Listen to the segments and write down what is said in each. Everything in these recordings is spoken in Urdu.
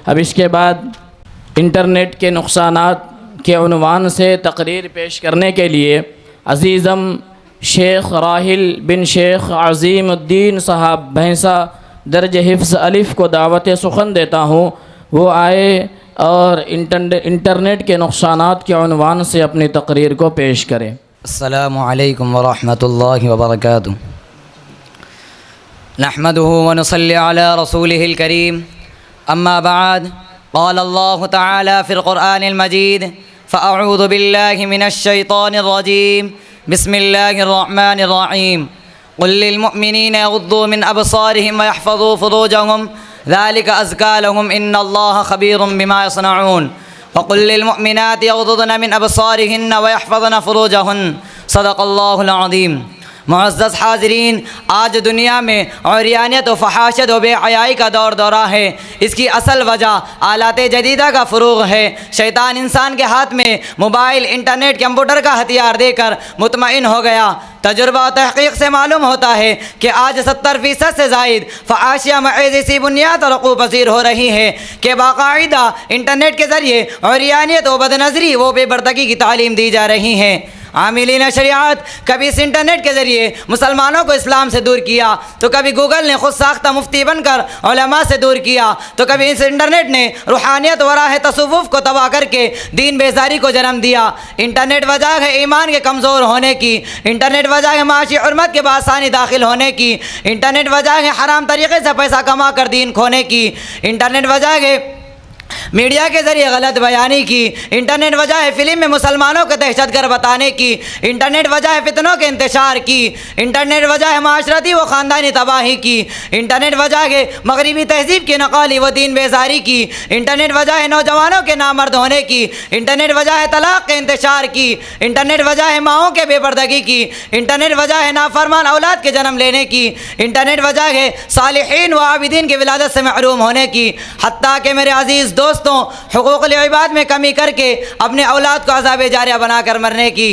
اب اس کے بعد انٹرنیٹ کے نقصانات کے عنوان سے تقریر پیش کرنے کے لیے عزیزم شیخ راحل بن شیخ عظیم الدین صاحب بھینسہ درج حفظ الف کو دعوت سخن دیتا ہوں، وہ آئے اور انٹرنیٹ کے نقصانات کے عنوان سے اپنی تقریر کو پیش کریں۔ السلام علیکم ورحمۃ اللہ وبرکاتہ۔ نحمده ونصلی علی رسوله الکریم، اما بعد، قال اللہ تعالی فی القرآن المجید، فاعوذ باللہ من الشیطان الرجیم، بسم اللہ الرحمن الرحیم، قل للمؤمنین یغضوا من ابصارهم ویحفظوا فروجهم ذلك ازکا لهم ان اللہ خبیر بما یصنعون، وقل للمؤمنات یغضضن من ابصارهن ویحفظن فروجهن، صدق اللہ العظیم۔ معزز حاضرین، آج دنیا میں عریانیت و فحاشت و بے حیائی کا دورہ ہے۔ اس کی اصل وجہ آلات جدیدہ کا فروغ ہے۔ شیطان انسان کے ہاتھ میں موبائل، انٹرنیٹ، کمپیوٹر کا ہتھیار دے کر مطمئن ہو گیا۔ تجربہ و تحقیق سے معلوم ہوتا ہے کہ آج 70% سے زائد فحاشیہ محض اسی بنیاد پر وقوع پذیر ہو رہی ہے کہ باقاعدہ انٹرنیٹ کے ذریعے عریانیت و بدنظری و بے پردگی کی تعلیم دی جا رہی ہے۔ عاملین شریعت کبھی اس انٹرنیٹ کے ذریعے مسلمانوں کو اسلام سے دور کیا، تو کبھی گوگل نے خود ساختہ مفتی بن کر علماء سے دور کیا، تو کبھی اس انٹرنیٹ نے روحانیت و راہ تصوف کو تباہ کر کے دین بیزاری کو جنم دیا۔ انٹرنیٹ وجہ ہے ایمان کے کمزور ہونے کی، انٹرنیٹ وجہ ہے معاشی حرمت کے بآسانی داخل ہونے کی، انٹرنیٹ وجہ ہے حرام طریقے سے پیسہ کما کر دین کھونے کی، انٹرنیٹ وجہ ہے میڈیا کے ذریعے غلط بیانی کی، انٹرنیٹ وجہ ہے فلم میں مسلمانوں کو دہشت گرد بتانے کی، انٹرنیٹ وجہ ہے فتنوں کے انتشار کی، انٹرنیٹ وجہ ہے معاشرتی و خاندانی تباہی کی، انٹرنیٹ وجہ ہے مغربی تہذیب کی نقالی و دین بیزاری کی، انٹرنیٹ وجہ ہے نوجوانوں کے نامرد ہونے کی، انٹرنیٹ وجہ ہے طلاق کے انتشار کی، انٹرنیٹ وجہ ہے ماؤں کے بے پردگی کی، انٹرنیٹ وجہ ہے نافرمان اولاد کے جنم لینے کی، انٹرنیٹ وجہ ہے صالحین و عابدین کی ولادت سے محروم ہونے کی، حتیٰ کہ میرے عزیز دوستوں حقوق العباد میں کمی کر کے اپنے اولاد کو عذاب جاریہ بنا کر مرنے کی۔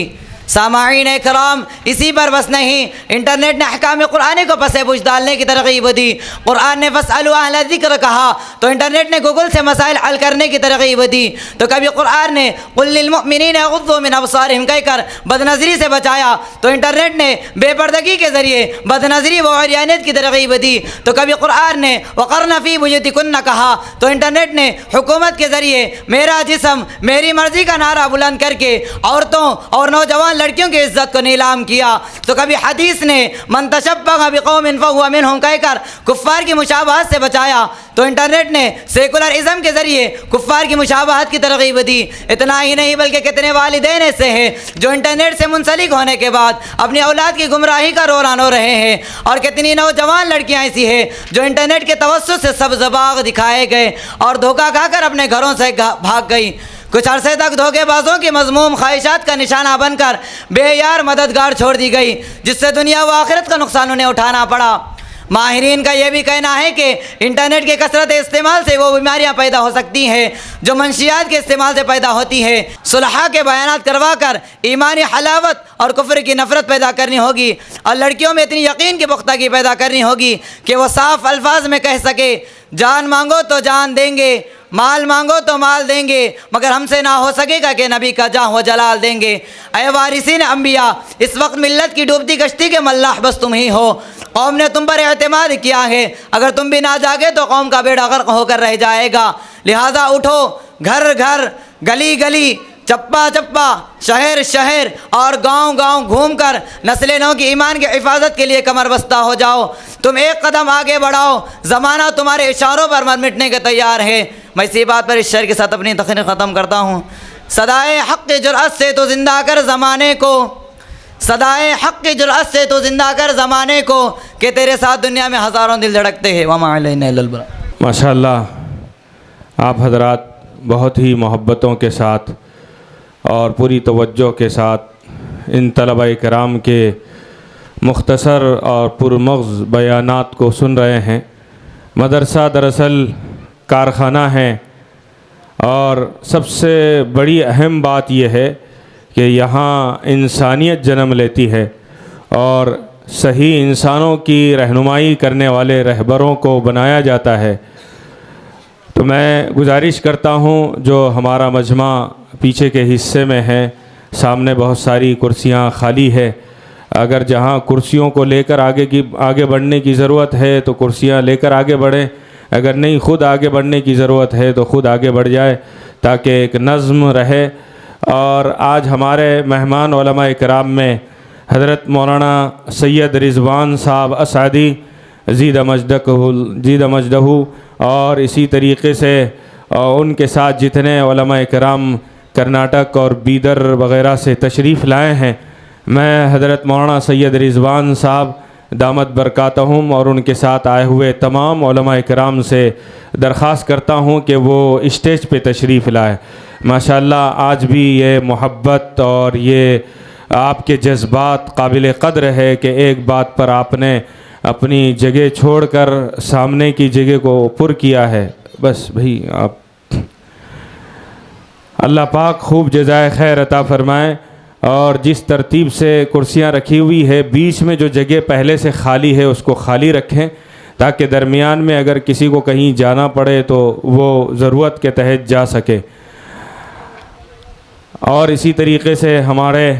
سامعین کرام، اسی پر بس نہیں، انٹرنیٹ نے احکام قرآن کو پس پوچھ ڈالنے کی ترغیب دی۔ قرآن نے فاسألوا اہل الذکر کہا تو انٹرنیٹ نے گوگل سے مسائل حل کرنے کی ترغیب دی۔ تو کبھی قرآن نے قل للمؤمنین یغضوا من ابصارہم کہہ کر بدنظری سے بچایا، تو انٹرنیٹ نے بے پردگی کے ذریعے بدنظری و عریانیت کی ترغیب دی۔ تو کبھی قرآن نے وقرن فی بیوتکن کہا، تو انٹرنیٹ نے حکومت کے ذریعے میرا جسم میری مرضی کا نعرہ بلند کر کے عورتوں اور نوجوان لڑکیوں کی عزت کو نیلام کیا۔ تو کبھی حدیث نے من تشبہ بقوم فہو منہم کہہ کر کفار کی مشابہت سے بچایا۔ تو انٹرنیٹ نے سیکولرازم کے ذریعے کفار کی مشابہت کی ترغیب دی۔ اتنا ہی نہیں بلکہ کتنے والدین ایسے ہیں جو انٹرنیٹ سے منسلک ہونے کے بعد اپنی اولاد کی گمراہی کا رولان ہو رہے ہیں، اور کتنی نوجوان لڑکیاں ایسی ہیں جو انٹرنیٹ کے توسط سے سبز باغ دکھائے گئے اور دھوکہ کھا کر اپنے گھروں سے بھاگ گئی۔ کچھ عرصے تک دھوکے بازوں کی مذموم خواہشات کا نشانہ بن کر بے یار مددگار چھوڑ دی گئی، جس سے دنیا و آخرت کا نقصان انہیں اٹھانا پڑا۔ ماہرین کا یہ بھی کہنا ہے کہ انٹرنیٹ کے کثرت استعمال سے وہ بیماریاں پیدا ہو سکتی ہیں جو منشیات کے استعمال سے پیدا ہوتی ہے۔ صلحاء کے بیانات کروا کر ایمانی حلاوت اور کفر کی نفرت پیدا کرنی ہوگی، اور لڑکیوں میں اتنی یقین کی پختگی پیدا کرنی ہوگی کہ وہ صاف الفاظ میں کہہ سکے، جان مانگو تو جان دیں گے، مال مانگو تو مال دیں گے، مگر ہم سے نہ ہو سکے گا کہ نبی کا جاہ و جلال دیں گے۔ اے وارثین انبیاء، اس وقت ملت کی ڈوبتی کشتی کے ملاح بس تم ہی ہو۔ قوم نے تم پر اعتماد کیا ہے، اگر تم بھی نہ جاگے تو قوم کا بیڑا غرق ہو کر رہ جائے گا۔ لہذا اٹھو، گھر گھر، گلی گلی، چپا چپا، شہر شہر اور گاؤں گاؤں گھوم کر نسل نو کی ایمان کی حفاظت کے لیے کمر بستہ ہو جاؤ۔ تم ایک قدم آگے بڑھاؤ، زمانہ تمہارے اشاروں پر مر مٹنے کے تیار ہے۔ میں اسی بات پر اس شعر کے ساتھ اپنی تقریر ختم کرتا ہوں۔ صدائے حق کی جرأت سے تو زندہ کر زمانے کو، صدائے حق کی جرأت سے تو زندہ کر زمانے کو، کہ تیرے ساتھ دنیا میں ہزاروں دل دھڑکتے ہیں۔ وما علینا الا البلاغ۔ ماشاء اللہ، آپ حضرات بہت ہی محبتوں کے ساتھ اور پوری توجہ کے ساتھ ان طلبہ کرام کے مختصر اور پرمغز بیانات کو سن رہے ہیں۔ مدرسہ دراصل کارخانہ ہے، اور سب سے بڑی اہم بات یہ ہے کہ یہاں انسانیت جنم لیتی ہے، اور صحیح انسانوں کی رہنمائی کرنے والے رہبروں کو بنایا جاتا ہے۔ تو میں گزارش کرتا ہوں جو ہمارا مجمع پیچھے کے حصے میں ہے، سامنے بہت ساری کرسیاں خالی ہے، اگر جہاں کرسیوں کو لے کر آگے بڑھنے کی ضرورت ہے تو کرسیاں لے کر آگے بڑھیں، اگر نہیں خود آگے بڑھنے کی ضرورت ہے تو خود آگے بڑھ جائے تاکہ ایک نظم رہے۔ اور آج ہمارے مہمان علماء کرام میں حضرت مولانا سید رضوان صاحب اسعدی زید مجدہ، اور اسی طریقے سے ان کے ساتھ جتنے علماء کرام کرناٹک اور بیدر وغیرہ سے تشریف لائے ہیں، میں حضرت مولانا سید رضوان صاحب دامت برکاتہم اور ان کے ساتھ آئے ہوئے تمام علماء کرام سے درخواست کرتا ہوں کہ وہ اسٹیج پہ تشریف لائے۔ ماشاءاللہ آج بھی یہ محبت اور یہ آپ کے جذبات قابل قدر ہے کہ ایک بات پر آپ نے اپنی جگہ چھوڑ کر سامنے کی جگہ کو پر کیا ہے۔ بس بھئی آپ اللہ پاک خوب جزائے خیر عطا فرمائے، اور جس ترتیب سے کرسیاں رکھی ہوئی ہے بیچ میں جو جگہ پہلے سے خالی ہے اس کو خالی رکھیں تاکہ درمیان میں اگر کسی کو کہیں جانا پڑے تو وہ ضرورت کے تحت جا سکے۔ اور اسی طریقے سے ہمارے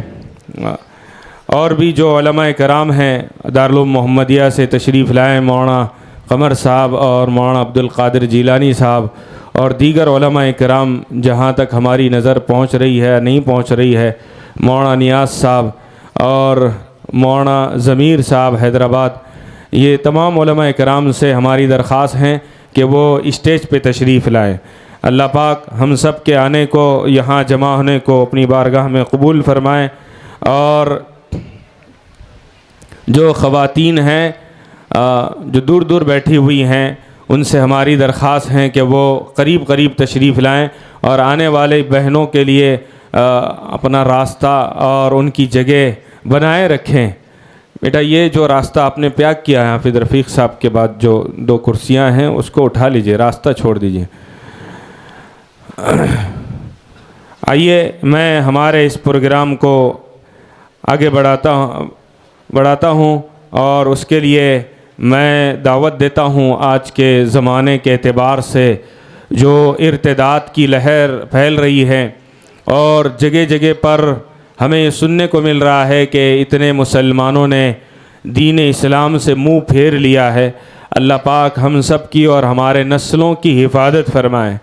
اور بھی جو علماء کرام ہیں دارالعلوم محمدیہ سے تشریف لائے، مولانا قمر صاحب اور مولانا عبدالقادر جیلانی صاحب اور دیگر علماء کرام جہاں تک ہماری نظر پہنچ رہی ہے نہیں پہنچ رہی ہے، مولانا نیاز صاحب اور مولانا ضمیر صاحب حیدرآباد، یہ تمام علماء کرام سے ہماری درخواست ہیں کہ وہ اسٹیج پہ تشریف لائیں۔ اللہ پاک ہم سب کے آنے کو، یہاں جمع ہونے کو اپنی بارگاہ میں قبول فرمائیں، اور جو خواتین ہیں جو دور دور بیٹھی ہوئی ہیں ان سے ہماری درخواست ہیں کہ وہ قریب قریب تشریف لائیں اور آنے والے بہنوں کے لیے اپنا راستہ اور ان کی جگہ بنائے رکھیں۔ بیٹا یہ جو راستہ آپ نے پیک کیا ہے حافظ رفیق صاحب کے بعد جو 2 کرسیاں ہیں اس کو اٹھا لیجئے، راستہ چھوڑ دیجئے۔ آئیے میں ہمارے اس پروگرام کو آگے بڑھاتا ہوں اور اس کے لیے میں دعوت دیتا ہوں آج کے زمانے کے اعتبار سے جو ارتداد کی لہر پھیل رہی ہے، اور جگہ جگہ پر ہمیں یہ سننے کو مل رہا ہے کہ اتنے مسلمانوں نے دین اسلام سے منہ پھیر لیا ہے۔ اللہ پاک ہم سب کی اور ہمارے نسلوں کی حفاظت فرمائے،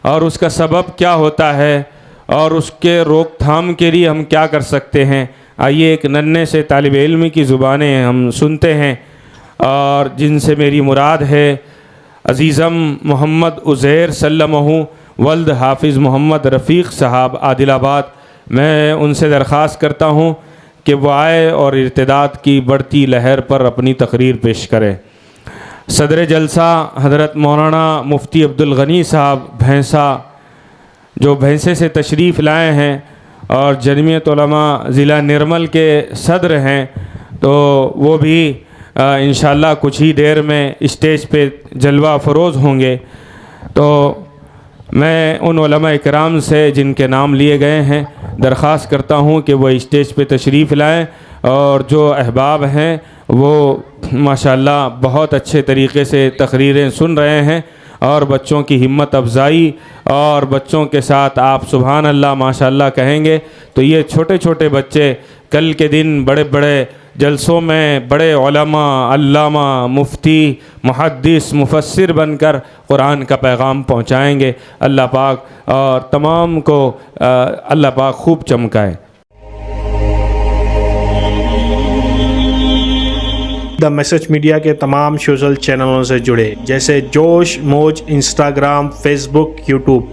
اور اس کا سبب کیا ہوتا ہے اور اس کے روک تھام کے لیے ہم کیا کر سکتے ہیں۔ آئیے ایک ننھے سے طالب علم کی زبانیں ہم سنتے ہیں، اور جن سے میری مراد ہے عزیزم محمد عزیر سلمہ ولد حافظ محمد رفیق صاحب عادل آباد۔ میں ان سے درخواست کرتا ہوں کہ وہ آئے اور ارتداد کی بڑھتی لہر پر اپنی تقریر پیش کریں۔ صدر جلسہ حضرت مولانا مفتی عبدالغنی صاحب بھینسا جو بھینسے سے تشریف لائے ہیں اور جمعیت علماء ضلع نرمل کے صدر ہیں، تو وہ بھی انشاءاللہ کچھ ہی دیر میں اسٹیج پہ جلوہ فروز ہوں گے۔ تو میں ان علماء کرام سے جن کے نام لیے گئے ہیں درخواست کرتا ہوں کہ وہ اسٹیج پہ تشریف لائیں، اور جو احباب ہیں وہ ماشاءاللہ بہت اچھے طریقے سے تقریریں سن رہے ہیں، اور بچوں کی ہمت افزائی اور بچوں کے ساتھ آپ سبحان اللہ ماشاءاللہ کہیں گے تو یہ چھوٹے چھوٹے بچے کل کے دن بڑے بڑے جلسوں میں بڑے علماء، علامہ، مفتی، محدث، مفسر بن کر قرآن کا پیغام پہنچائیں گے۔ اللہ پاک اور تمام کو اللہ پاک خوب چمکائے۔ دا میسج میڈیا کے تمام سوشل چینلوں سے جڑے جیسے جوش موج، انسٹاگرام، فیس بک، یوٹیوب۔